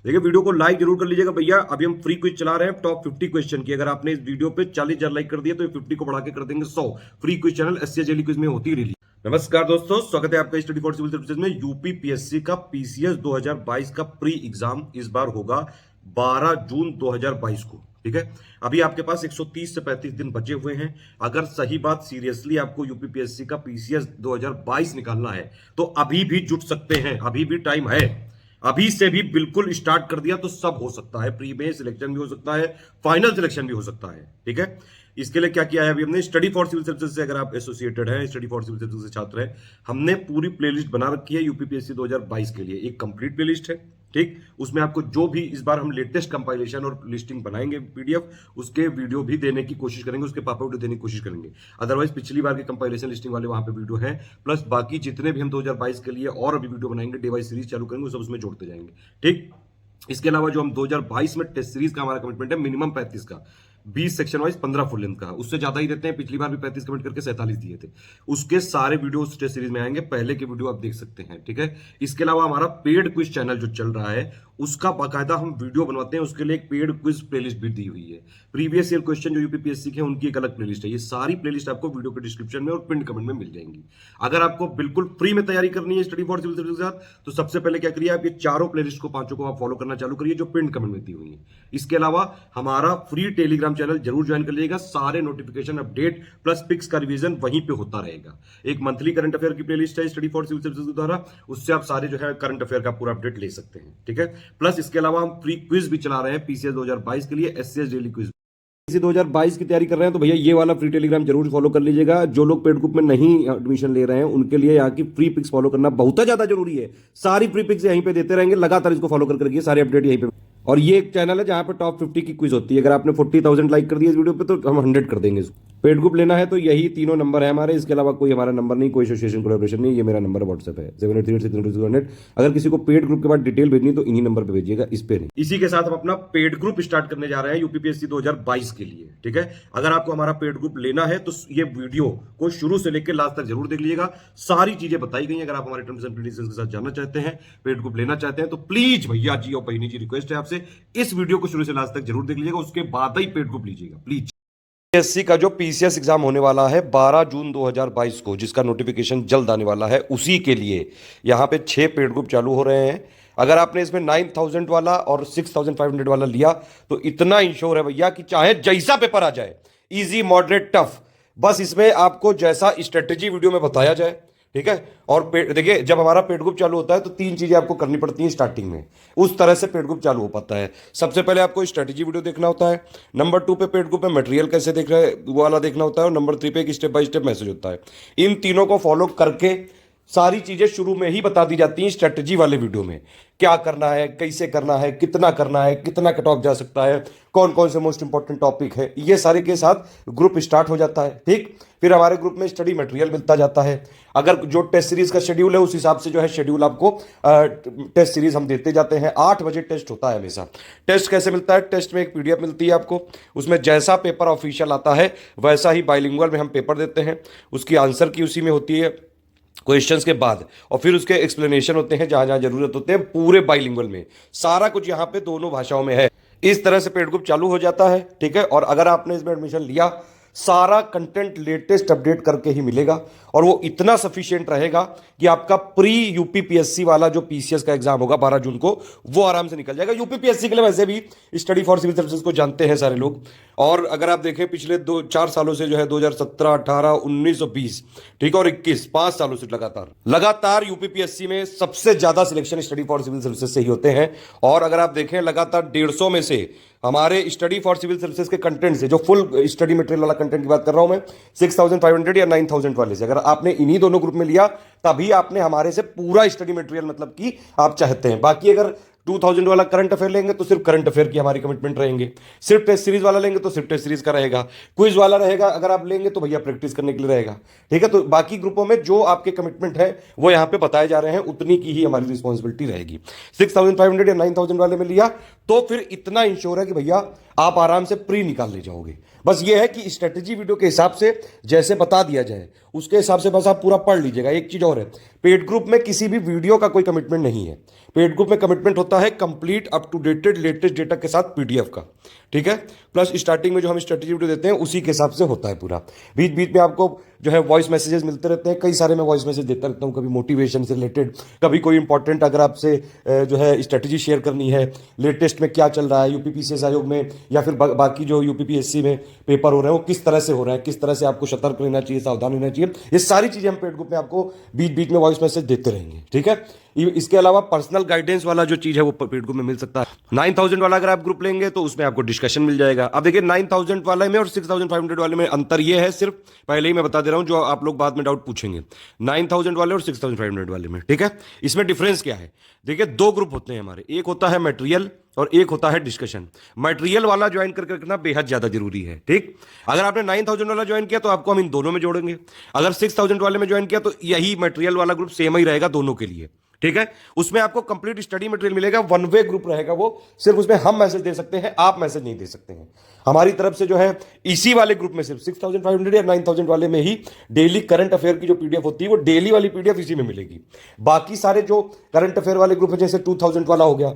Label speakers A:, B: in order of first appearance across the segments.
A: देखिए वीडियो को लाइक जरूर कर लीजिएगा भैया। अभी हम फ्री क्विज चला रहे हैं टॉप 50 क्वेश्चन की। अगर आपने इस वीडियो पे 40,000 लाइक कर दिया तो ये 50 को बढ़ा के कर देंगे 100। Free quiz channel SCS daily quiz में होती रिलीज। नमस्कार दोस्तों, स्वागत है आपका स्टडी फॉर सिविल सर्विसेज में। यूपी पीएससी का पीसीएस 2022 का प्री एग्जाम इस बार होगा 12 जून 2022 को। ठीक है, अभी आपके पास 130 से 35 दिन बचे हुए हैं। अगर सही बात सीरियसली आपको यूपी पीएससी का पीसीएस 2022 निकालना है तो अभी भी जुट सकते हैं, अभी भी टाइम है। अभी से भी बिल्कुल स्टार्ट कर दिया तो सब हो सकता है। प्री में सिलेक्शन भी हो सकता है, फाइनल सिलेक्शन भी हो सकता है। ठीक है, इसके लिए क्या किया है अभी हमने, स्टडी फॉर सिविल सर्विसेज से अगर आप एसोसिएटेड हैं, स्टडी फॉर सिविल सर्विसेज से छात्र हैं, हमने पूरी प्लेलिस्ट बना रखी है यूपीपीएससी 2022 के लिए। एक कंप्लीट प्लेलिस्ट है, ठीक, उसमें आपको जो भी इस बार हम लेटेस्ट कंपाइलेशन और लिस्टिंग बनाएंगे पीडीएफ, उसके वीडियो भी देने की कोशिश करेंगे, उसके पापा वीडियो देने की कोशिश करेंगे। अदरवाइज पिछली बार के कंपाइलेशन लिस्टिंग वाले वहां पे वीडियो हैं, प्लस बाकी जितने भी हम 2022 के लिए और अभी वीडियो बनाएंगे, डे वाइज सीरीज चालू करेंगे, सब उसमें जोड़ते जाएंगे। ठीक, इसके अलावा जो हम 2022 में टेस्ट सीरीज का हमारा कमिटमेंट है मिनिमम 35 का, 20 सेक्शन वाइज 15 फुल लेंथ का, उससे ज्यादा ही देते हैं। पिछली बार भी 35 कमेंट करके 47 दिए थे। उसके सारे वीडियो टेस्ट सीरीज में आएंगे, पहले के वीडियो आप देख सकते हैं। ठीक है, इसके अलावा हमारा पेड क्विज चैनल जो चल रहा है उसका बाकायदा हम वीडियो बनवाते हैं, उसके लिए एक पेड क्विज प्लेलिस्ट भी दी हुई है। प्रीवियस ईयर क्वेश्चन जो यूपीपीएससी के हैं उनकी एक अलग प्लेलिस्ट है। ये सारी प्लेलिस्ट आपको वीडियो के डिस्क्रिप्शन में और पिन कमेंट में मिल जाएंगी। अगर आपको बिल्कुल फ्री में तैयारी करनी है स्टडी फॉर सिविल सर्विसेज के साथ, तो सबसे पहले क्या करिए, आप ये चारों प्लेलिस्ट को, पांचों को आप फॉलो करना चालू करिए जो पिन कमेंट में दी हुई है। इसके अलावा हमारा फ्री टेलीग्राम चैनल जरूर ज्वाइन कर लीजिएगा। सारे नोटिफिकेशन, अपडेट प्लस पिक्स का रिवीजन वहीं पे होता रहेगा। एक मंथली करंट अफेयर की प्लेलिस्ट है स्टडी फॉर सिविल सर्विसेज के द्वारा, उससे आप सारे जो है करंट अफेयर का पूरा अपडेट ले सकते हैं। ठीक है, प्लस इसके अलावा हम फ्री क्विज भी चला रहे हैं पीसीएस 2022 के लिए, एससीएस डेली क्विज। पीसीएस 2022 की तैयारी कर रहे हैं तो भैया ये वाला फ्री टेलीग्राम जरूर फॉलो कर लीजिएगा। जो लोग पेड ग्रुप में नहीं एडमिशन ले रहे हैं उनके लिए यहाँ की फ्री पिक्स फॉलो करना बहुत ज्यादा जरूरी है। सारी फ्री पिक्स यहीं पे देते रहेंगे, लगातार इसको फॉलो करके रखिए, सारे अपडेट यहीं पे। और ये एक चैनल है जहां पे टॉप 50 की क्विज होती है। अगर आपने 40,000 लाइक कर दिया इस वीडियो पे तो हम 100 कर देंगे इसको। पेड ग्रुप लेना है तो यही तीनों नंबर है हमारे, इसके अलावा कोई हमारा नंबर नहीं, कोई एसोसिएशन कोलैबोरेशन नहीं। ये मेरा नंबर व्हाट्सएप है 78386200। अगर किसी को पेड ग्रुप के बाद डिटेल भेजनी तो इन्हीं नंबर पे भेजिएगा, इस पे नहीं। इसी के साथ हम अपना पेड ग्रुप स्टार्ट करने जा रहे हैं यूपीपीएससी 2022 के लिए। ठीक है, अगर आपको हमारा पेड ग्रुप लेना है तो ये वीडियो को शुरू से लेकर लास्ट तक जरूर देख लीजिएगा। सारी चीजें बताई गई हैं। अगर आप हमारे टर्म्स एंड कंडीशंस के साथ जानना चाहते हैं, पेड ग्रुप लेना चाहते हैं, तो प्लीज भैया जी और बहनी जी रिक्वेस्ट है आपसे, इस वीडियो को शुरू से लास्ट तक जरूर देख लीजिएगा, उसके बाद ही पेड ग्रुप लीजिएगा प्लीज। पीएससी का जो पीसीएस एग्जाम होने वाला है 12 जून 2022 को, जिसका नोटिफिकेशन जल्द आने वाला है, उसी के लिए यहाँ पे 6 पेड ग्रुप चालू हो रहे हैं। अगर आपने इसमें 9,000 वाला और 6,500 वाला लिया तो इतना इंश्योर है भैया कि चाहे जैसा पेपर आ जाए, इजी मॉडरेट टफ, बस इसमें आपको जैसा स्ट्रेटेजी वीडियो में बताया जाए। ठीक है, और देखिए जब हमारा पेड ग्रुप चालू होता है तो 3 चीजें आपको करनी पड़ती हैं स्टार्टिंग में, उस तरह से पेड ग्रुप चालू हो पाता है। सबसे पहले आपको स्ट्रेटेजी वीडियो देखना होता है, नंबर 2 पे पेड ग्रुप में मटेरियल कैसे देख रहे हैं वो वाला देखना होता है, और नंबर 3 पे एक स्टेप बाय स्टेप मैसेज होता है। इन तीनों को फॉलो करके सारी चीजें शुरू में ही बता दी जाती हैं स्ट्रेटेजी वाले वीडियो में, क्या करना है, कैसे करना है, कितना कट ऑफ जा सकता है, कौन कौन से मोस्ट इंपॉर्टेंट टॉपिक है, ये सारे के साथ ग्रुप स्टार्ट हो जाता है। ठीक, फिर हमारे ग्रुप में स्टडी मटेरियल मिलता जाता है। अगर जो टेस्ट सीरीज का शेड्यूल है उस हिसाब से जो है शेड्यूल आपको टेस्ट सीरीज हम देते जाते हैं। 8 बजे टेस्ट होता है हमेशा। टेस्ट कैसे मिलता है, टेस्ट में एक पीडीएफ मिलती है आपको, उसमें जैसा पेपर ऑफिशियल आता है वैसा ही बाइलिंगुअल में हम पेपर देते हैं। उसकी आंसर की उसी में होती है क्वेश्चंस के बाद, और फिर उसके एक्सप्लेनेशन होते हैं जहां जहां जरूरत होते हैं, पूरे बाइलिंगुअल में। सारा कुछ यहां पे दोनों भाषाओं में है। इस तरह से पेड ग्रुप चालू हो जाता है। ठीक है, और अगर आपने इसमें एडमिशन लिया, सारा कंटेंट लेटेस्ट अपडेट करके ही मिलेगा, और वो इतना सफिशिएंट रहेगा कि आपका प्री यूपीपीएससी वाला जो पीसीएस का एग्जाम होगा 12 जून को, वो आराम से निकल जाएगा। यूपीपीएससी के लिए वैसे भी स्टडी फॉर सिविल सर्विसेज को जानते हैं सारे लोग, और अगर आप देखें पिछले 2-4 सालों से जो है 2017, 18, 19 और 20, ठीक है, और 21, 5 सालों से लगातार यूपीपीएससी में सबसे ज्यादा selection study for civil services से ही होते हैं। और अगर आप देखें लगातार 150 में से हमारे स्टडी फॉर सिविल सर्विसेज के कंटेंट से, जो फुल स्टडी मटेरियल वाला कंटेंट की बात कर रहा हूं मैं, 6,500 या 9,000 वाले से, अगर आपने इन्हीं दोनों ग्रुप में लिया तभी आपने हमारे से पूरा स्टडी मटेरियल मतलब कि आप चाहते हैं। बाकी अगर 2,000 वाला करंट अफेयर लेंगे तो सिर्फ करंट अफेयर की हमारी कमिटमेंट रहेंगे, सिर्फ टेस्ट सीरीज वाला लेंगे तो सिर्फ टेस्ट सीरीज का रहेगा, क्विज वाला रहेगा अगर आप लेंगे तो भैया प्रैक्टिस करने के लिए रहेगा। ठीक है, तो बाकी ग्रुपों में जो आपके कमिटमेंट है वो यहाँ पे बताए जा रहे हैं, उतनी की ही हमारी रिस्पॉन्सिबिलिटी रहेगी। 6,500 या 9,000 वाले में लिया तो फिर इतना इंश्योर है कि भैया आप आराम से प्री निकाल ले जाओगे। बस ये है कि स्ट्रेटेजी वीडियो के हिसाब से जैसे बता दिया जाए उसके हिसाब से बस आप पूरा पढ़ लीजिएगा। एक चीज और है, पेड ग्रुप में किसी भी वीडियो का कोई कमिटमेंट नहीं है। पेड ग्रुप में कमिटमेंट होता है complete up to dated latest data के साथ पीडीएफ का, ठीक है। प्लस स्टार्टिंग में जो हम स्ट्रेटेजी वीडियो देते हैं उसी के हिसाब से होता है पूरा। बीच बीच में आपको जो है वॉइस मैसेजेस मिलते रहते हैं, कई सारे मैं वॉइस मैसेज देता रहता हूँ, कभी मोटिवेशन से रिलेटेड, कभी कोई इंपॉर्टेंट अगर आपसे जो है स्ट्रेटेजी शेयर करनी है, लेटेस्ट में क्या चल रहा है यूपीपीसीएस आयोग में, या फिर बाकी जो यूपीपीएससी में पेपर हो रहे हैं वो किस तरह से हो रहे हैं, किस तरह से आपको सतर्क रहना चाहिए, सावधान रहना चाहिए, ये सारी चीजें हम पेड ग्रुप में आपको बीच बीच में वॉइस मैसेज देते रहेंगे, ठीक है। इसके अलावा पर्सनल गाइडेंस वाला जो चीज है वो पेड ग्रुप में मिल सकता है। 9000 वाला अगर आप ग्रुप लेंगे तो उसमें आपको डिस्कशन मिल जाएगा। अब देखिए 9000 वाले में और 6500 वाले में अंतर ये है, सिर्फ पहले ही मैं बता दे रहा हूं जो आप लोग बाद में डाउट पूछेंगे, 9000 वाले और 6500 वाले में, ठीक है। इसमें डिफरेंस क्या है, देखिए दो ग्रुप होते हैं हमारे, एक होता है मटेरियल और एक होता है डिस्कशन। मटेरियल वाला ज्वाइन करके रखना बेहद ज्यादा जरूरी है, ठीक। अगर आपने 9000 वाला ज्वाइन किया तो आपको हम इन दोनों में जोड़ेंगे, अगर 6000 वाले में ज्वाइन किया तो यही मटेरियल वाला ग्रुप सेम ही रहेगा दोनों के लिए, ठीक है। उसमें आपको कंप्लीट स्टडी मटेरियल मिलेगा, वन वे ग्रुप रहेगा वो, सिर्फ उसमें हम मैसेज दे सकते हैं, आप मैसेज नहीं दे सकते हैं। हमारी तरफ से जो है इसी वाले ग्रुप में सिर्फ 6500 या 9000 वाले में ही डेली करंट अफेयर की जो पीडीएफ होती है वो डेली वाली पीडीएफ इसी में मिलेगी। बाकी सारे जो करंट अफेयर वाले ग्रुप है जैसे 2000 वाला हो गया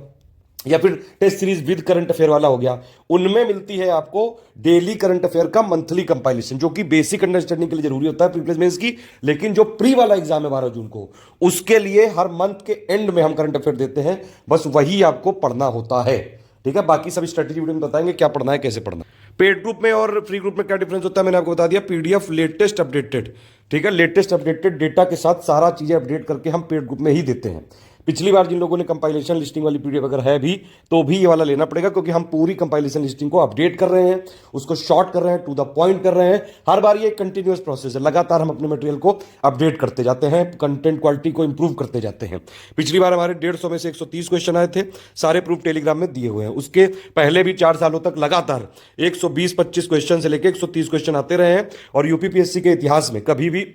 A: या फिर test series with current affair वाला हो गया, उनमें मिलती है आपको डेली करंट अफेयर का मंथली कंपाइलेशन, जो कि बेसिक अंडरस्टैंडिंग के लिए जरूरी होता है प्री प्लेसमेंट्स की। लेकिन जो प्री वाला एग्जाम है 12 जून को, उसके लिए हर मंथ के एंड में हम करंट अफेयर देते हैं, बस वही आपको पढ़ना होता है, ठीक है। बाकी सभी स्ट्रेटेजी वीडियो में बताएंगे क्या पढ़ना है, कैसे पढ़ना है। पेड ग्रुप में और फ्री ग्रुप में क्या डिफरेंस होता है मैंने आपको बता दिया। पीडीएफ लेटेस्ट अपडेटेड, ठीक है, लेटेस्ट अपडेटेड डेटा के साथ सारा चीजें अपडेट करके हम पेड ग्रुप में ही देते हैं। पिछली बार जिन लोगों ने कंपाइलेशन लिस्टिंग वाली पीडीएफ अगर है भी तो भी ये वाला लेना पड़ेगा, क्योंकि हम पूरी कंपाइलेशन लिस्टिंग को अपडेट कर रहे हैं, उसको शॉर्ट कर रहे हैं, टू द पॉइंट कर रहे हैं। हर बार ये कंटिन्यूअस प्रोसेस है, लगातार हम अपने मटेरियल को अपडेट करते जाते हैं, कंटेंट क्वालिटी को इंप्रूव करते जाते हैं। पिछली बार हमारे 150 में से 130 क्वेश्चन आए थे, सारे प्रूफ टेलीग्राम में दिए हुए हैं। उसके पहले भी 4 सालों तक लगातार 120-25 क्वेश्चन से लेकर 130 क्वेश्चन आते रहे हैं। और यूपीपीएससी के इतिहास में कभी भी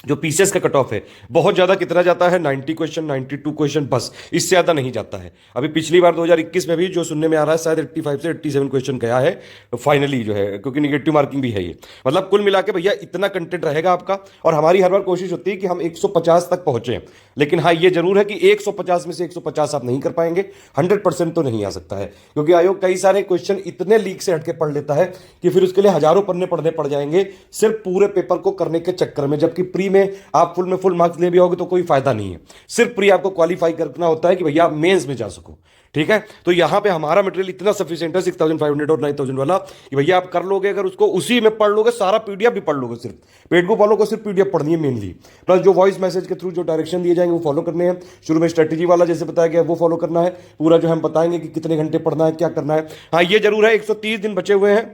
A: जो पीसीएस का कट ऑफ है बहुत ज्यादा कितना जाता है, 90 क्वेश्चन, 92 क्वेश्चन, बस इससे ज्यादा नहीं जाता है। अभी पिछली बार 2021 में भी जो सुनने में आ रहा है शायद 85 से 87 क्वेश्चन गया है फाइनली जो है, क्योंकि निगेटिव मार्किंग भी है ये। मतलब कुल मिला के भैया इतना कंटेंट रहेगा आपका। और हमारी हर बार कोशिश होती है कि हम 150 तक पहुंचे, लेकिन हाँ ये जरूर है कि 150 में से 150 आप नहीं कर पाएंगे, 100% तो नहीं आ सकता है, क्योंकि आयोग कई सारे क्वेश्चन इतने लीक से हटके पढ़ लेता है कि फिर उसके लिए हजारों पन्ने पढ़ने पड़ जाएंगे सिर्फ पूरे पेपर को करने के चक्कर में। जबकि प्री में आप फुल में फुल मार्क्स ले भी आओगे तो कोई फायदा नहीं है, सिर्फ प्री आपको क्वालिफाई करना होता है कि भैया आप मेंस में जा सको, ठीक है। तो यहां पे हमारा मटेरियल इतना सफिशिएंट है 6500 और 9000 वाला कि भैया आप कर लोगे, अगर उसको उसी में पढ़ लोगे, सारा पीडीएफ भी पढ़ लोगे। सिर्फ पेड ग्रुप वालों को सिर्फ पीडीएफ पढ़नी है मेनली, प्लस जो वॉइस मैसेज के थ्रू जो डायरेक्शन दिए जाएंगे वो फॉलो करने हैं। शुरू में स्ट्रेटेजी वाला जैसे बताया गया वो फॉलो करना है, पूरा जो हम बताएंगे कि कितने घंटे पढ़ना है, क्या करना है। हाँ ये जरूर है 130 दिन बचे हुए हैं,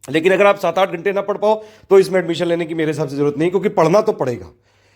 A: लेकिन अगर आप 7-8 घंटे ना पढ़ पाओ तो इसमें एडमिशन लेने की मेरे हिसाब से जरूरत नहीं, क्योंकि पढ़ना तो पड़ेगा।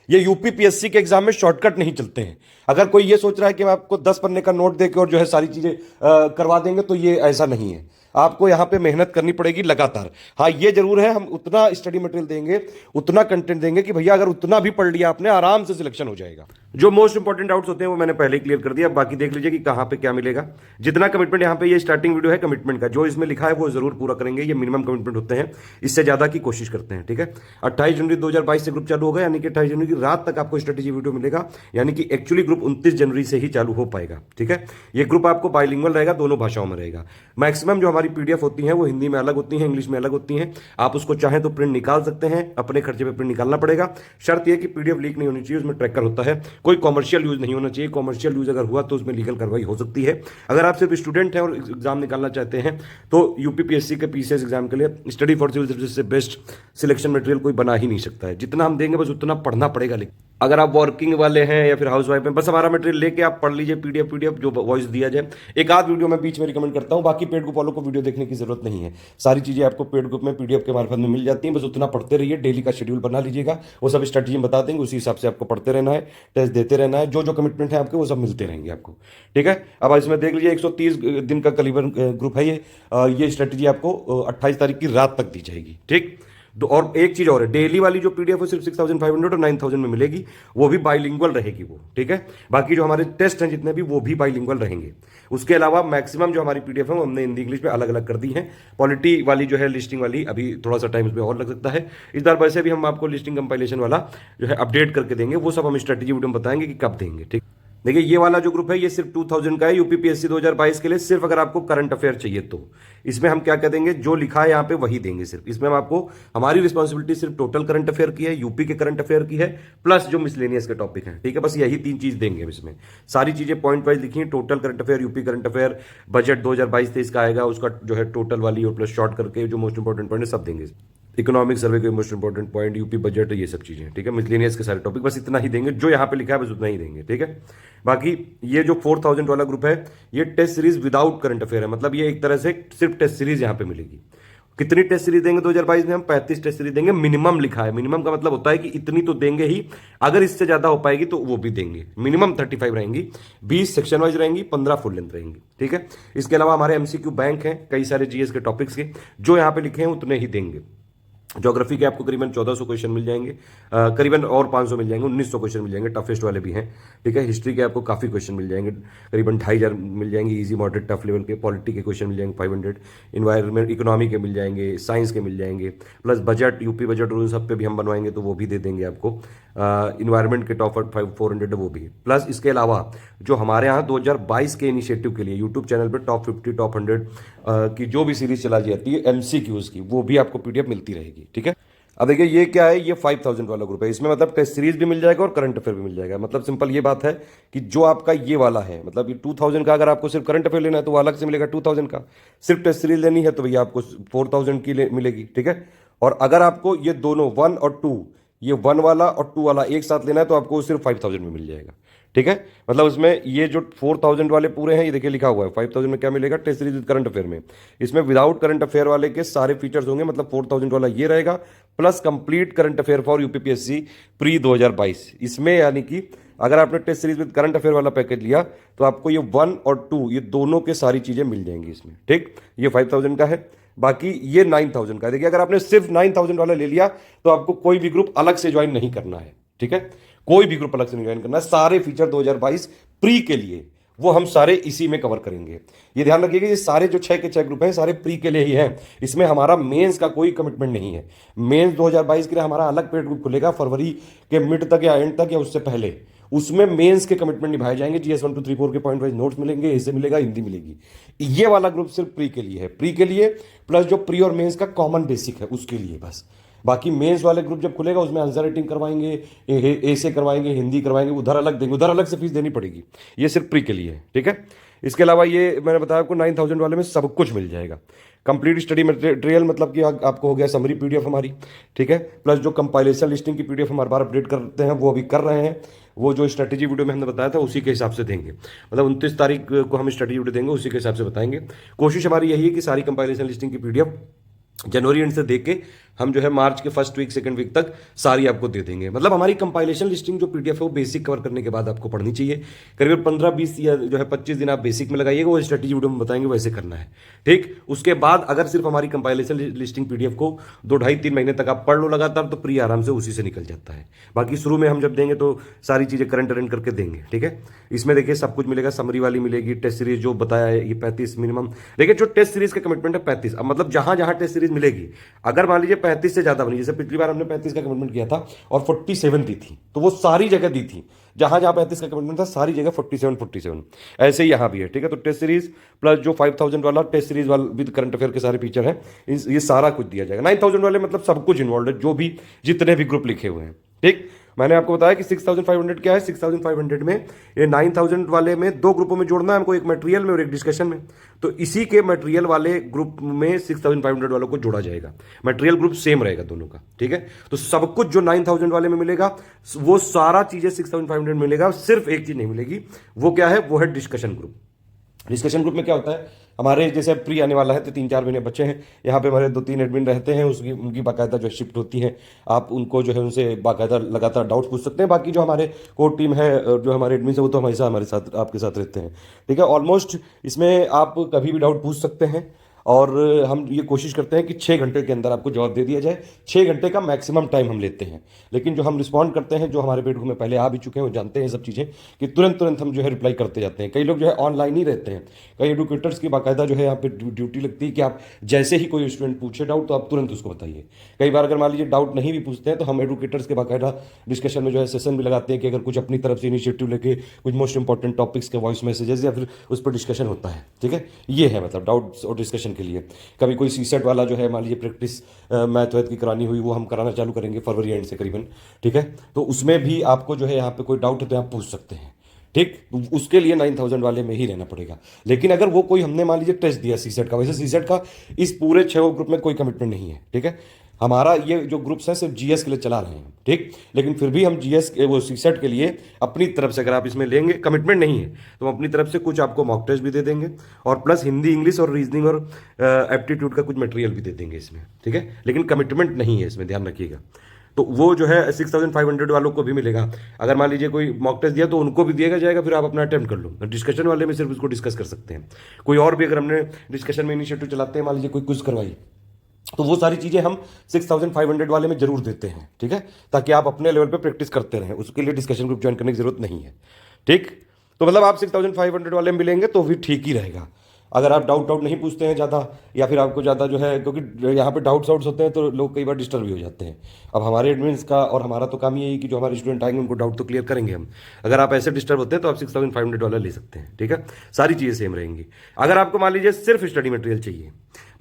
A: ये यूपीपीएससी के एग्जाम में शॉर्टकट नहीं चलते हैं। अगर कोई ये सोच रहा है कि मैं आपको 10 पन्ने का नोट देकर और जो है सारी चीजें करवा देंगे, तो ये ऐसा नहीं है। आपको यहां पे मेहनत करनी पड़ेगी लगातार। हाँ ये जरूर है, हम उतना स्टडी मटेरियल देंगे, उतना कंटेंट देंगे कि भैया अगर उतना भी पढ़ लिया आपने, आराम से सिलेक्शन हो जाएगा। जो मोस्ट इंपॉर्टेंट डाउट्स होते हैं वो मैंने पहले क्लियर कर दिया। बाकी देख लीजिए कि कहां पे क्या मिलेगा। जितना कमिटमेंट यहाँ पे ये स्टार्टिंग वीडियो है कमिटमेंट का, जो इसमें लिखा है वो जरूर पूरा करेंगे। ये मिनिमम कमिटमेंट होते हैं, इससे ज्यादा की कोशिश करते हैं, ठीक है। 28 जनवरी 2022 से ग्रुप चालू होगा, यानी कि 28 जनवरी की रात तक आपको स्ट्रेटेजी वीडियो मिलेगा, यानी कि एक्चुअली ग्रुप 29 जनवरी से ही चालू हो पाएगा, ठीक है। ये ग्रुप आपको बाइलिंगुअल रहेगा, दोनों भाषाओं में रहेगा। मैक्सिमम जो हमारी पीडीएफ होती है वो हिंदी में अलग होती है, इंग्लिश में अलग होती हैं। आप उसको चाहें तो प्रिंट निकाल सकते हैं, अपने खर्चे पे प्रिंट निकालना पड़ेगा। शर्त यह कि पीडीएफ लीक नहीं होनी चाहिए, उसमें ट्रैकर होता है, कोई कॉमर्शियल यूज नहीं होना चाहिए। कॉमर्शियल यूज अगर हुआ तो उसमें लीगल कार्रवाई हो सकती है। अगर आप सिर्फ स्टूडेंट हैं और एग्जाम निकालना चाहते हैं तो यूपीपीएससी के पीसीएस एग्जाम के लिए स्टडी फॉर सिविल सर्विसेज से बेस्ट सिलेक्शन मटेरियल कोई बना ही नहीं सकता है। जितना हम देंगे बस उतना पढ़ना पड़ेगा। लेकिन अगर आप वर्किंग वाले हैं या फिर हाउस वाइफ हैं, बस हमारा मटेरियल लेके आप पढ़ लीजिए, पीडीएफ जो वॉइस दिया जाए। एक आध वीडियो मैं बीच में रिकमेंड करता हूं, बाकी पेड ग्रुप वालों को वीडियो देखने की जरूरत नहीं है। सारी चीजें आपको पेड ग्रुप में पीडीएफ के मार्फत में मिल जाती हैं, बस उतना पढ़ते रहिए। डेली का शेड्यूल बना लीजिएगा, वो सब स्ट्रेटजी बता देंगे, उसी हिसाब से आपको पढ़ते रहना है, टेस्ट देते रहना है। जो जो कमिटमेंट है आपके वो सब मिलते रहेंगे आपको, ठीक है। अब इसमें देख लीजिए 130 दिन का कलीबर ग्रुप है ये स्ट्रेटजी आपको 28 तारीख की रात तक दी जाएगी, ठीक। और एक चीज और है, डेली वाली जो पीडीएफ है सिर्फ 6500 और 9000 में मिलेगी, वो भी बाइलिंगुअल रहेगी वो, ठीक है। बाकी जो हमारे टेस्ट हैं जितने भी, वो भी बाइलिंगुअल रहेंगे। उसके अलावा मैक्सिमम जो हमारी पीडीएफ है वो हमने हिंदी इंग्लिश में अलग अलग कर दी है। पॉलिटी वाली जो है लिस्टिंग वाली, अभी थोड़ा सा टाइम इसमें और लग सकता है। इस बार वैसे भी हम आपको लिस्टिंग कंपाइलेशन वाला जो है अपडेट करके देंगे, वो सब हम स्ट्रेटेजी वीडियो में बताएंगे कि कब देंगे, ठीक। देखिए ये वाला जो ग्रुप है ये सिर्फ 2000 का है, यूपीपीएससी 2022 के लिए, सिर्फ अगर आपको करंट अफेयर चाहिए तो। इसमें हम क्या क्या देंगे, जो लिखा है यहाँ पे वही देंगे सिर्फ। इसमें हम आपको, हमारी रिस्पॉन्सिबिलिटी सिर्फ टोटल करंट अफेयर की है, यूपी के करंट अफेयर की है, प्लस जो मिसलेनियस के टॉपिक हैं, ठीक है। बस यही 3 चीज देंगे हम इसमें। सारी चीजें पॉइंट वाइज लिखी है, total current affair, UP current affair, budget 2022-23 का आएगा उसका जो है टोटल वाली, और प्लस शॉर्ट करके जो मोस्ट इंपॉर्टेंट पॉइंट है सब देंगे। इकोनॉमिक सर्वे के most important point, UP budget, ये सब चीजें, ठीक है। मिसलेनियस के सारे टॉपिक, बस इतना ही देंगे, जो यहाँ पे लिखा है बस उतना ही देंगे, ठीक है। बाकी ये जो 4000 वाला ग्रुप है, ये test series without current affair है, मतलब ये एक तरह से सिर्फ टेस्ट सीरीज यहाँ पे मिलेगी। कितनी टेस्ट सीरीज देंगे 2022 में, हम 35 टेस्ट सीरीज देंगे, मिनिमम लिखा है। मिनिमम का मतलब होता है कि इतनी तो देंगे ही, अगर इससे ज्यादा हो पाएगी तो वो भी देंगे। मिनिमम 35 रहेंगी, 20 सेक्शन वाइज रहेंगी, 15 फुल लेंथ रहेंगी, ठीक है। इसके अलावा हमारे एमसीक्यू बैंक हैं कई सारे जीएस के टॉपिक्स के, जो यहाँ पे लिखे हैं उतने ही देंगे। ज्योग्राफी के आपको करीबन 1400 क्वेश्चन मिल जाएंगे, करीबन और 500 मिल जाएंगे, 1900 क्वेश्चन मिल जाएंगे, टफेस्ट वाले भी हैं, ठीक है। हिस्ट्री के आपको काफ़ी क्वेश्चन मिल जाएंगे, करीबन 2500 मिल जाएंगे इजी मॉडरेट टफ लेवल के। पॉलिटी के क्वेश्चन मिल जाएंगे 500, इन्वायरमेंट इकोनॉमी के मिल जाएंगे, साइंस के मिल जाएंगे, plus budget, UP budget rule सब पे भी हम बनवाएंगे तो वो भी दे देंगे आपको। इन्वायरमेंट के टॉप 400 है वो भी। प्लस इसके अलावा जो हमारे यहाँ 2022 के इनिशिएटिव के लिए यूट्यूब चैनल पर टॉप 50 टॉप 100 की जो भी सीरीज चला जाती है एमसीक्यूज की, वो भी आपको पीडीएफ मिलती रहेगी, ठीक है। अब देखिए ये क्या है, ये 5000 वाला ग्रुप है, इसमें मतलब टेस्ट सीरीज भी मिल जाएगा और करंट अफेयर भी मिल जाएगा। मतलब सिंपल ये बात है कि जो आपका ये वाला है, मतलब ये 2000 का, अगर आपको सिर्फ करंट अफेयर लेना है तो वो अलग से मिलेगा 2000 का। सिर्फ टेस्ट सीरीज लेनी है तो भैया आपको 4000 की मिलेगी, ठीक है। और अगर आपको ये दोनों 1 और 2, ये 1 वाला और 2 वाला एक साथ लेना है तो आपको सिर्फ 5000 में मिल जाएगा, ठीक है। मतलब उसमें ये जो 4000 वाले पूरे हैं, ये देखिए लिखा हुआ है 5000 में क्या मिलेगा, test series with current affair में। इसमें विदाउट करंट अफेयर वाले के सारे फीचर्स होंगे, मतलब 4000 वाला ये रहेगा, plus complete current affair for UPPSC pre 2022। इसमें यानी कि अगर आपने test series with current affair वाला पैकेज लिया तो आपको ये 1 और 2 ये दोनों के सारी चीजें मिल जाएंगी इसमें, ठीक। ये 5000 का है, बाकी ये 9000 का है। देखिए अगर आपने सिर्फ 9000 वाला ले लिया तो आपको कोई भी ग्रुप अलग से ज्वाइन नहीं करना है, ठीक है। कोई भी ग्रुप अलग से नहीं ज्वाइन करना है, सारे फीचर 2022 प्री के लिए वो हम सारे इसी में कवर करेंगे। ये ध्यान रखिएगा, ये सारे जो 6 के 6 ग्रुप हैं सारे प्री के लिए ही हैं, इसमें हमारा मेंस का कोई कमिटमेंट नहीं है। मेंस 2022 के लिए हमारा अलग पेड ग्रुप खुलेगा फरवरी के मिड तक या एंड तक या उससे पहले, उसमें मेंस के कमिटमेंट निभाए जाएंगे। जीएस 1 2 3 4 के पॉइंट वाइज नोट्स मिलेंगे, ऐसे मिलेगा, हिंदी मिलेगी। ये वाला ग्रुप सिर्फ प्री के लिए है, प्री के लिए प्लस जो प्री और मेंस का कॉमन बेसिक है उसके लिए बस। बाकी मेंस वाले ग्रुप जब खुलेगा उसमें आंसर राइटिंग करवाएंगे, ऐसे करवाएंगे, हिंदी करवाएंगे, उधर अलग देंगे, उधर अलग से फीस देनी पड़ेगी। ये सिर्फ प्री के लिए है, ठीक है। इसके अलावा ये मैंने बताया आपको 9000 वाले में सब कुछ मिल जाएगा। कंप्लीट स्टडी मटेरियल, मतलब कि आपको हो गया समरी पीडीएफ हमारी, ठीक है। प्लस जो कंपाइलेशन लिस्टिंग की पीडीएफ हम हर बार अपडेट करते हैं वो अभी कर रहे हैं, वो जो स्ट्रेटेजी वीडियो में हमने बताया था उसी के हिसाब से देंगे। मतलब 29 तारीख को हम स्ट्रेटेजी वीडियो देंगे, उसी के हिसाब से बताएंगे। कोशिश हमारी यही है कि सारी कंपाइलेशन लिस्टिंग की पीडीएफ जनवरी एंड से देख के हम जो है मार्च के फर्स्ट वीक सेकंड वीक तक सारी आपको दे देंगे। मतलब हमारी कंपाइलेशन लिस्टिंग जो पीडीएफ है वो बेसिक कवर करने के बाद आपको पढ़नी चाहिए। करीब 15-20 या जो है 25 दिन आप बेसिक में लगाइएगा, वो स्ट्रेटेजी वीडियो में बताएंगे वैसे करना है, ठीक। उसके बाद अगर सिर्फ हमारी कंपाइलेशन लिस्टिंग पीडीएफ को 2 ढाई 3 महीने तक आप पढ़ लो लगातार तो प्री आराम से उसी से निकल जाता है। बाकी शुरू में हम जब देंगे तो सारी चीजें करंट अरेंट करके देंगे, ठीक है। इसमें देखिए सब कुछ मिलेगा, समरी वाली मिलेगी, टेस्ट सीरीज जो बताया है ये 35 मिनिमम। देखिए जो टेस्ट सीरीज का कमिटमेंट है 35, अब मतलब जहां जहां टेस्ट सीरीज मिलेगी, अगर मान लीजिए 35 से ज्यादा बनी, जैसे पिछली बार हमने 35 का कमिटमेंट किया था और 47 दी थी, तो वो सारी जगह दी थी, जहां जहां 35 का कमिटमेंट था सारी जगह 47 ऐसे ही यहां भी है, ठीक है। तो टेस्ट सीरीज प्लस जो 5000 वाला टेस्ट सीरीज वाला विद करंट अफेयर के सारे फीचर हैं, ये सारा कुछ दिया जाएगा। 9000 वाले मतलब सब कुछ इन्वॉल्व है, जो भी जितने भी ग्रुप लिखे हुए हैं, ठीक। मैंने आपको बताया कि 6500 क्या है, 6500 में ये 9000 वाले में 2 ग्रुपों में जोड़ना है हमको, एक मटेरियल में और एक डिस्कशन में। तो इसी के मटेरियल वाले ग्रुप में 6500 वालों को जोड़ा जाएगा, मटेरियल ग्रुप सेम रहेगा दोनों का, ठीक है। तो सब कुछ जो 9000 वाले में मिलेगा वो सारा चीजें 6500 मिलेगा, सिर्फ एक चीज नहीं मिलेगी, वो क्या है, वो है डिस्कशन ग्रुप। डिस्कशन ग्रुप में क्या होता है, हमारे जैसे प्री आने वाला है तो 3-4 महीने बच्चे हैं, यहाँ पे हमारे 2-3 एडमिन रहते हैं, उसकी उनकी बाकायदा जो शिफ्ट होती है, आप उनको जो है उनसे बाकायदा लगातार डाउट्स पूछ सकते हैं। बाकी जो हमारे कोर टीम है, जो हमारे एडमिन है, वो तो हमेशा हमारे साथ आपके साथ रहते हैं, ठीक है। ऑलमोस्ट इसमें आप कभी भी डाउट पूछ सकते हैं और हम ये कोशिश करते हैं कि 6 घंटे के अंदर आपको जवाब दे दिया जाए। 6 घंटे का मैक्सिमम टाइम हम लेते हैं, लेकिन जो हम रिस्पॉन्ड करते हैं, जो हमारे पेट में पहले आ भी चुके हैं, वो जानते हैं सब चीज़ें कि तुरंत तुरंत हम जो है रिप्लाई करते जाते हैं। कई लोग जो है ऑनलाइन ही रहते हैं, कई एडुकेटर्स की बाकायदा जो है यहाँ पे ड्यूटी लगती है कि आप जैसे ही कोई स्टूडेंट पूछे डाउट तो आप तुरंत उसको बताइए। कई बार अगर मान लीजिए डाउट नहीं भी पूछते हैं तो हम एडुकेटर्स के बाकायदा डिस्कशन में जो है सेशन भी लगाते हैं कि अगर कुछ अपनी तरफ से इनिशिएटिव लेके कुछ मोस्ट इंपॉर्टेंट टॉपिक्स के वॉइस मैसेजेस या फिर उस पर डिस्कशन होता है। ठीक है, ये है मतलब डाउट्स और डिस्कशन के लिए। कभी कोई सीसेट वाला जो है मान लीजिए प्रैक्टिस मैथ वैथ की करानी हुई, वो हम कराना चालू करेंगे फरवरी एंड से करीबन। ठीक है, तो उसमें भी आपको जो है यहाँ पे कोई डाउट है तो आप पूछ सकते हैं। ठीक, उसके लिए 9000 वाले में ही रहना पड़ेगा। लेकिन अगर वो कोई हमने मान लीजिए टेस्ट दिया सीसेट का, वैसे सीसेट का इस पूरे 6 ग्रुप में कोई कमिटमेंट नहीं है। ठीक है, हमारा ये जो ग्रुप्स हैं सिर्फ जीएस के लिए चला रहे हैं। ठीक, लेकिन फिर भी हम जीएस वो सीसेट के लिए अपनी तरफ से अगर आप इसमें लेंगे, कमिटमेंट नहीं है तो हम अपनी तरफ से कुछ आपको मॉक टेस्ट भी दे देंगे और प्लस हिंदी, इंग्लिश और रीजनिंग और एप्टीट्यूड का कुछ मटेरियल भी दे देंगे इसमें। ठीक है, लेकिन कमिटमेंट नहीं है इसमें, ध्यान रखिएगा। तो वो जो है 6500 वालों को भी मिलेगा। अगर मान लीजिए कोई मॉक टेस्ट दिया तो उनको भी दिया जाएगा, फिर आप अपना अटेम्प्ट कर लो। डिस्कशन वाले में सिर्फ उसको डिस्कस कर सकते हैं। कोई और भी अगर हमने डिस्कशन में इनिशिएटिव चलाते हैं, मान लीजिए कोई क्विज करवाई, तो वो सारी चीज़ें हम 6500 वाले में जरूर देते हैं। ठीक है, ताकि आप अपने लेवल पे प्रैक्टिस करते रहें, उसके लिए डिस्कशन ग्रुप ज्वाइन करने की जरूरत नहीं है। ठीक, तो मतलब आप 6500 वाले में मिलेंगे तो भी ठीक ही रहेगा। अगर आप डाउट नहीं पूछते हैं ज़्यादा, या फिर आपको ज़्यादा जो है, क्योंकि यहाँ पे डाउट्स होते हैं तो लोग कई बार डिस्टर्ब भी हो जाते हैं। अब हमारे एडमिन्स का और हमारा तो काम यही है कि जो हमारे स्टूडेंट आएंगे उनको डाउट तो क्लियर करेंगे हम। अगर आप ऐसे डिस्टर्ब होते हैं तो आप 6500 वाला ले सकते हैं। ठीक है, सारी चीज़ें सेम रहेंगी। अगर आपको मान लीजिए सिर्फ स्टडी मटेरियल चाहिए,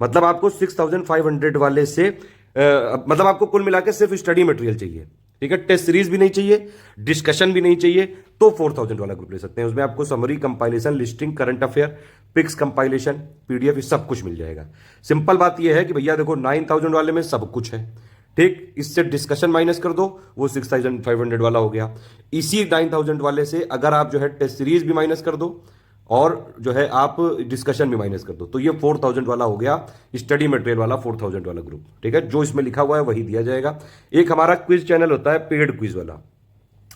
A: मतलब आपको 6500 वाले से मतलब आपको कुल मिला के सिर्फ स्टडी मटेरियल चाहिए। ठीक है, टेस्ट सीरीज भी नहीं चाहिए, डिस्कशन भी नहीं चाहिए, तो 4000 वाला ग्रुप ले सकते हैं। उसमें आपको summary, compilation, listing, current affair, pics compilation, PDF, सब कुछ मिल जाएगा। सिंपल बात यह है कि भैया देखो 9000 वाले में सब कुछ है। ठीक, इससे डिस्कशन माइनस कर दो, वो 6500 वाला हो गया। इसी 9000 वाले से अगर आप जो है टेस्ट सीरीज भी माइनस कर दो और जो है आप डिस्कशन भी माइनस कर दो, तो ये 4000 वाला हो गया, स्टडी मटेरियल वाला 4000 वाला ग्रुप। ठीक है, जो इसमें लिखा हुआ है वही दिया जाएगा। एक हमारा क्विज चैनल होता है, पेड क्विज वाला।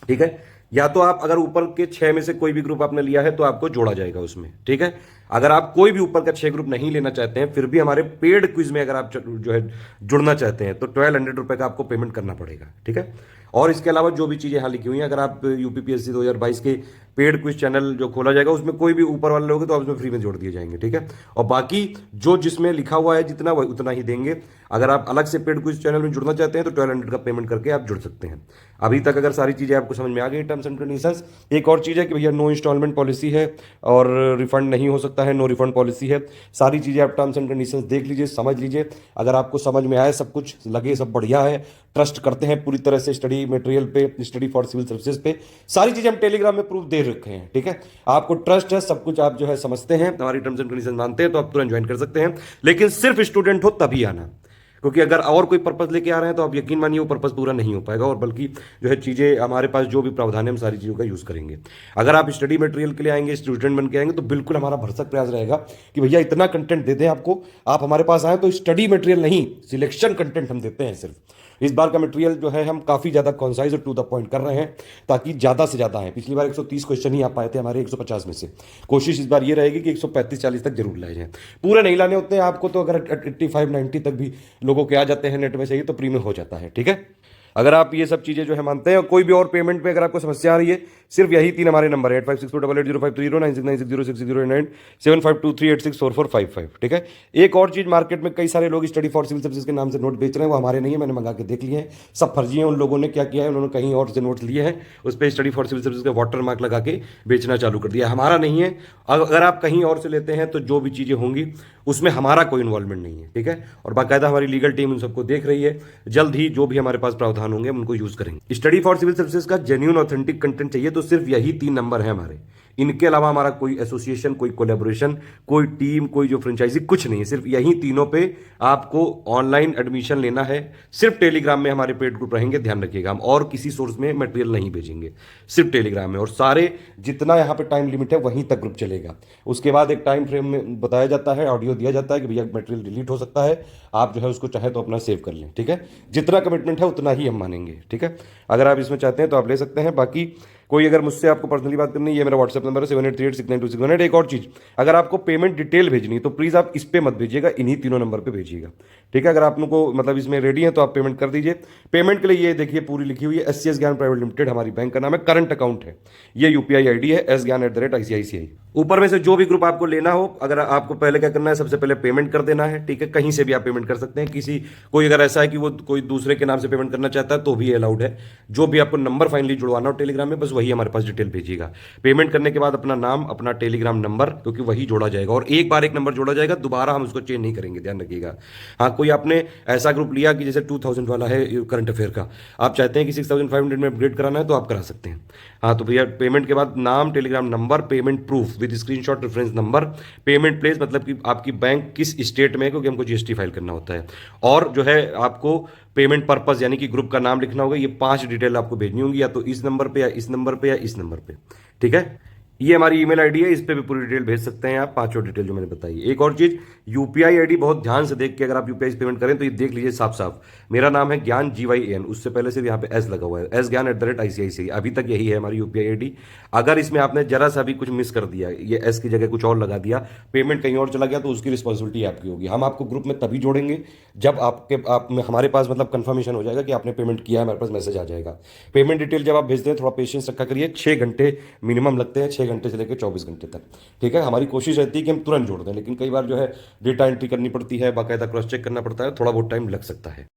A: ठीक है, या तो आप अगर ऊपर के 6 में से कोई भी ग्रुप आपने लिया है तो आपको जोड़ा जाएगा उसमें। ठीक है, अगर आप कोई भी ऊपर का 6 ग्रुप नहीं लेना चाहते हैं, फिर भी हमारे पेड क्विज में अगर आप जो है जुड़ना चाहते हैं तो 1200 रुपए का आपको पेमेंट करना पड़ेगा। ठीक है, और इसके अलावा जो भी चीज़ें यहाँ लिखी हुई हैं, अगर आप यूपीपीएससी 2022 के पेड क्विज चैनल जो खोला जाएगा उसमें कोई भी ऊपर वाले लोगे तो आप उसमें फ्री में जोड़ दिए जाएंगे। ठीक है, और बाकी जो जिसमें लिखा हुआ है जितना वह उतना ही देंगे। अगर आप अलग से पेड क्विज चैनल में जुड़ना चाहते हैं तो 1200 का पेमेंट करके आप जुड़ सकते हैं। अभी तक अगर सारी चीज़ें आपको समझ में आ गई, टर्म्स एंड कंडीशंस। एक और चीज़ है कि भैया नो इंस्टॉलमेंट पॉलिसी है और रिफंड नहीं हो सकता है, नो रिफंड पॉलिसी है। सारी चीज़ें आप टर्म्स एंड कंडीशंस देख लीजिए, समझ लीजिए। अगर आपको समझ में आए, सब कुछ लगे सब बढ़िया है, ट्रस्ट करते हैं पूरी तरह से स्टडी मटेरियल पे, स्टडी फॉर सिविल सर्विसेज पे, सारी चीज़ें हम टेलीग्राम में प्रूफ दे रखे हैं। ठीक है, आपको ट्रस्ट है, सब कुछ आप जो है समझते हैं, हमारी टर्म्स एंड कंडीशन मानते हैं, तो आप तुरंत ज्वाइन कर सकते हैं। लेकिन सिर्फ स्टूडेंट हो तभी आना, क्योंकि अगर और कोई पर्पज लेके आ रहे हैं तो आप यकीन मानिए वो पर्पज पूरा नहीं हो पाएगा। और बल्कि जो है चीज़ें हमारे पास जो भी प्रावधान है हम सारी चीज़ों का यूज़ करेंगे। अगर आप स्टडी मटेरियल के लिए आएंगे, स्टूडेंट बन के आएंगे, तो बिल्कुल हमारा भरसक प्रयास रहेगा कि भैया इतना कंटेंट दे दें आपको, आप हमारे पास आए तो स्टडी मटेरियल नहीं, सिलेक्शन कंटेंट हम देते हैं सिर्फ। इस बार का मटेरियल जो है हम काफ़ी ज़्यादा कॉन्साइज और टू द पॉइंट कर रहे हैं ताकि ज़्यादा से ज़्यादा है। पिछली बार 130 क्वेश्चन ही आ पाए थे हमारे 150 में से। कोशिश इस बार ये रहेगी कि 135-40 तक जरूर लाए जाएं। पूरे नहीं लाने होते हैं आपको, तो अगर 85-90 तक भी लोगों के आ जाते हैं नेट में सही, तो प्रीमियम हो जाता है। ठीक है, अगर आप ये सब चीज़ें जो है मानते हैं, और कोई भी और पेमेंट पे अगर आपको समस्या आ रही है, सिर्फ यही 3 हमारे नंबर है, 8564880530, 9696060609, 7523864455। ठीक है, एक और चीज़, मार्केट में कई सारे लोग स्टडी फॉर सिविल सर्विसेज के नाम से नोट बेच रहे हैं, वो हमारे नहीं है, मैंने मंगा के देख लिए हैं, सब फर्जी हैं। उन लोगों ने क्या किया है, उन्होंने कहीं और से नोट्स लिए हैं, उस पर स्टडी फॉर सिविल सर्विसेज का वाटर मार्क लगा के बेचना चालू कर दिया। हमारा नहीं है। अगर आप कहीं और से लेते हैं तो जो भी चीज़ें होंगी उसमें हमारा कोई इन्वॉल्वमेंट नहीं है। ठीक है, और बाकायदा हमारी लीगल टीम उन सबको देख रही है। जल्द ही जो भी हमारे पास प्रावधान होंगे हम उनको यूज करेंगे। स्टडी फॉर सिविल सर्विसेज का जेन्युइन ऑथेंटिक कंटेंट चाहिए तो सिर्फ यही 3 नंबर है हमारे। इनके अलावा हमारा कोई एसोसिएशन, कोई कोलैबोरेशन, कोई टीम, कोई जो फ्रेंचाइजी, कुछ नहीं है। सिर्फ यही तीनों पे आपको ऑनलाइन एडमिशन लेना है। सिर्फ टेलीग्राम में हमारे पेड ग्रुप रहेंगे, ध्यान रखिएगा। हम और किसी सोर्स में मटेरियल नहीं भेजेंगे, सिर्फ टेलीग्राम में। और सारे जितना यहाँ पे टाइम लिमिट है वहीं तक ग्रुप चलेगा। उसके बाद एक टाइम फ्रेम में बताया जाता है, ऑडियो दिया जाता है कि भैया मटेरियल डिलीट हो सकता है, आप जो है उसको चाहे तो अपना सेव कर लें। ठीक है, जितना कमिटमेंट है उतना ही हम मानेंगे। ठीक है, अगर आप इसमें चाहते हैं तो आप ले सकते हैं। बाकी कोई अगर मुझसे आपको पर्सनली बात करनी है, ये मेरा व्हाट्सएप नंबर है 7838692618। एक और चीज़, अगर आपको पेमेंट डिटेल भेजनी है तो प्लीज़ आप इस पे मत भेजिएगा, इन्हीं तीनों नंबर पे भेजिएगा, ठीक है। अगर आप लोगों को मतलब इसमें रेडी है तो आप पेमेंट कर दीजिए। पेमेंट के लिए ये देखिए पूरी लिखी हुई है, एससीएस ज्ञान प्राइवेट लिमिटेड हमारी बैंक का नाम है, करंट अकाउंट है, ये यूपीआई आईडी है sgyan@ICICI। ऊपर में से जो भी ग्रुप आपको लेना हो, अगर आपको पहले क्या करना है, सबसे पहले पेमेंट कर देना है, ठीक है। कहीं से भी आप पेमेंट कर सकते हैं, किसी कोई अगर ऐसा है कि वो कोई दूसरे के नाम से पेमेंट करना चाहता है तो भी अलाउड है। जो भी आपको नंबर फाइनली जुड़वाना हो टेलीग्राम में, बस वही हमारे पास डिटेल भेजिएगा। पेमेंट करने के बाद अपना नाम, अपना टेलीग्राम नंबर, क्योंकि वही जोड़ा जाएगा और एक बार एक नंबर जोड़ा जाएगा, दोबारा हम उसको चेंज नहीं करेंगे, ध्यान रखिएगा। हाँ, कोई आपने ऐसा ग्रुप लिया कि जैसे 2000 वाला है करंट अफेयर का, आप चाहते हैं कि 6500 में अपग्रेड कराना है तो आप करा सकते हैं। हाँ, तो भैया पेमेंट के बाद नाम, Telegram number, payment proof with screenshot reference number, payment place मतलब कि आपकी बैंक किस स्टेट में है, क्योंकि हमको जीएसटी फाइल करना होता है, और जो है आपको पेमेंट पर्पस यानी कि ग्रुप का नाम लिखना होगा। ये 5 डिटेल आपको भेजनी होंगी, या तो इस नंबर पे या इस नंबर पे या इस नंबर पे, ठीक है। ये हमारी ईमेल आईडी है, इस पे भी पूरी डिटेल भेज सकते हैं आप, 5 डिटेल जो मैंने बताई। एक और चीज, यूपीआई आईडी बहुत ध्यान से देख के अगर आप यूपीआई से पेमेंट करें तो ये देख लीजिए साफ साफ, मेरा नाम है ज्ञान GYAN, उससे पहले से यहाँ पे एस लगा हुआ है, sgyan@ICICI, अभी तक यही है हमारी यूपीआई आईडी। अगर इसमें आपने जरा सा भी कुछ मिस कर दिया, ये एस की जगह कुछ और लगा दिया, पेमेंट कहीं और चला गया, तो उसकी रिस्पॉन्सिबिलिटी आपकी होगी। हम आपको ग्रुप में तभी जोड़ेंगे जब आप हमारे पास मतलब कंफर्मेशन हो जाएगा कि आपने पेमेंट किया है, हमारे पास मैसेज आ जाएगा। पेमेंट डिटेल जब आप भेजते हैं, थोड़ा पेशेंस रखा करिए, 6 घंटे मिनिमम लगते हैं, 6 घंटे से लेकर 24 घंटे तक, ठीक है। हमारी कोशिश रहती है कि हम तुरंत जोड़ दें, लेकिन कई बार जो है डेटा एंट्री करनी पड़ती है, बाकायदा क्रॉस चेक करना पड़ता है, थोड़ा बहुत टाइम लग सकता है।